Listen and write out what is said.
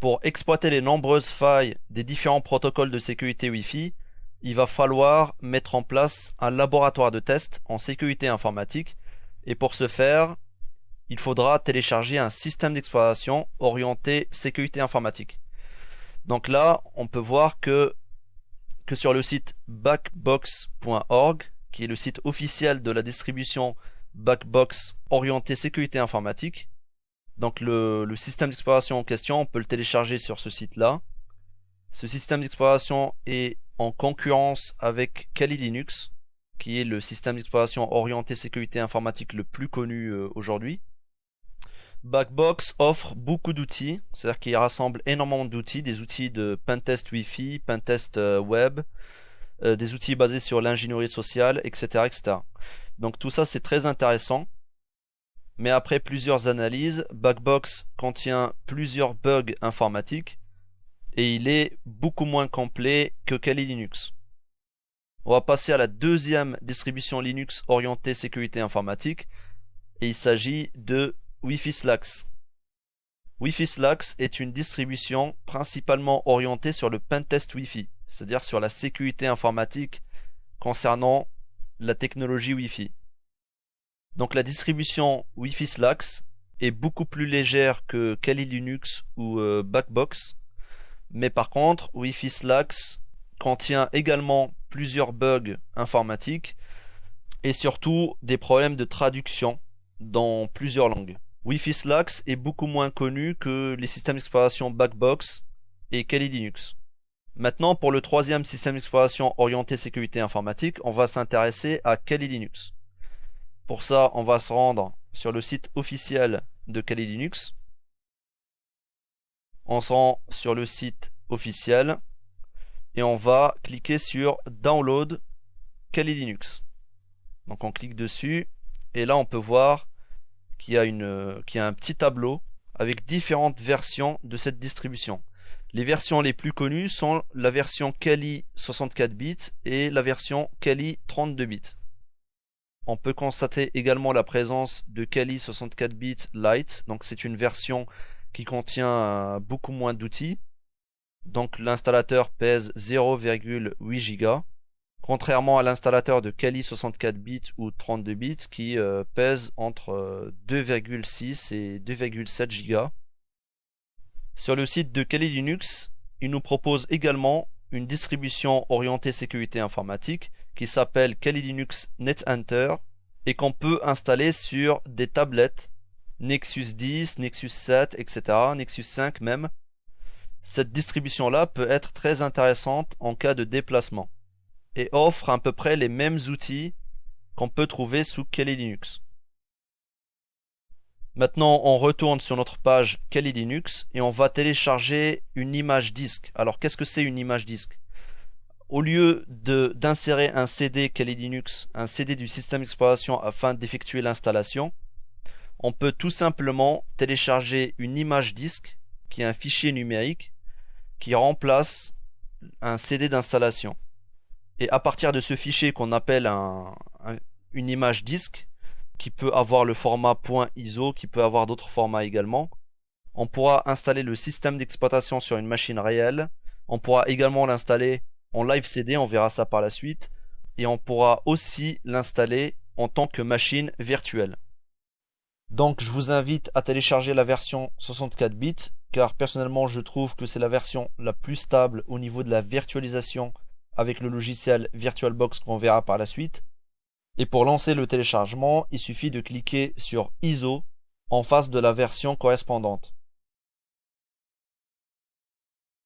Pour exploiter les nombreuses failles des différents protocoles de sécurité Wi-Fi, il va falloir mettre en place un laboratoire de test en sécurité informatique et pour ce faire, il faudra télécharger un système d'exploitation orienté sécurité informatique. Donc là, on peut voir que sur le site backbox.org, qui est le site officiel de la distribution Backbox orienté sécurité informatique, donc le système d'exploitation en question, on peut le télécharger sur ce site-là. Ce système d'exploitation est en concurrence avec Kali Linux, qui est le système d'exploitation orienté sécurité informatique le plus connu aujourd'hui. Backbox offre beaucoup d'outils, c'est-à-dire qu'il rassemble énormément d'outils, des outils de pentest Wi-Fi, pentest web, des outils basés sur l'ingénierie sociale, etc., etc. Donc tout ça c'est très intéressant. Mais après plusieurs analyses, Backbox contient plusieurs bugs informatiques et il est beaucoup moins complet que Kali Linux. On va passer à la deuxième distribution Linux orientée sécurité informatique et il s'agit de Wi-Fi Slacks. Wi-Fi Slacks est une distribution principalement orientée sur le pentest Wi-Fi, c'est-à-dire sur la sécurité informatique concernant la technologie Wi-Fi. Donc la distribution Wi-Fi Slacks est beaucoup plus légère que Kali Linux ou Backbox, mais par contre Wi-Fi Slacks contient également plusieurs bugs informatiques et surtout des problèmes de traduction dans plusieurs langues. Wi-Fi Slacks est beaucoup moins connu que les systèmes d'exploitation Backbox et Kali Linux. Maintenant, pour le troisième système d'exploitation orienté sécurité informatique, on va s'intéresser à Kali Linux. Pour ça, on va se rendre sur le site officiel de Kali Linux. On se rend sur le site officiel et on va cliquer sur Download Kali Linux. Donc on clique dessus et là on peut voir qu'il y a un petit tableau avec différentes versions de cette distribution. Les versions les plus connues sont la version Kali 64 bits et la version Kali 32 bits. On peut constater également la présence de Kali 64 bits Lite, donc c'est une version qui contient beaucoup moins d'outils. Donc l'installateur pèse 0,8 Go, contrairement à l'installateur de Kali 64 bits ou 32 bits qui pèse entre 2,6 et 2,7 Go. Sur le site de Kali Linux, il nous propose également une distribution orientée sécurité informatique qui s'appelle Kali Linux NetHunter et qu'on peut installer sur des tablettes Nexus 10, Nexus 7, etc., Nexus 5 même. Cette distribution-là peut être très intéressante en cas de déplacement et offre à peu près les mêmes outils qu'on peut trouver sous Kali Linux. Maintenant, on retourne sur notre page Kali Linux et on va télécharger une image disque. Alors, qu'est-ce que c'est une image disque? Au lieu d'insérer un CD Kali Linux, un CD du système d'exploitation afin d'effectuer l'installation, on peut tout simplement télécharger une image disque qui est un fichier numérique qui remplace un CD d'installation. Et à partir de ce fichier qu'on appelle une image disque, qui peut avoir le format .iso, qui peut avoir d'autres formats également, on pourra installer le système d'exploitation sur une machine réelle. On pourra également l'installer en live CD, on verra ça par la suite. Et on pourra aussi l'installer en tant que machine virtuelle. Donc je vous invite à télécharger la version 64 bits, car personnellement je trouve que c'est la version la plus stable au niveau de la virtualisation avec le logiciel VirtualBox qu'on verra par la suite. Et pour lancer le téléchargement, il suffit de cliquer sur ISO en face de la version correspondante.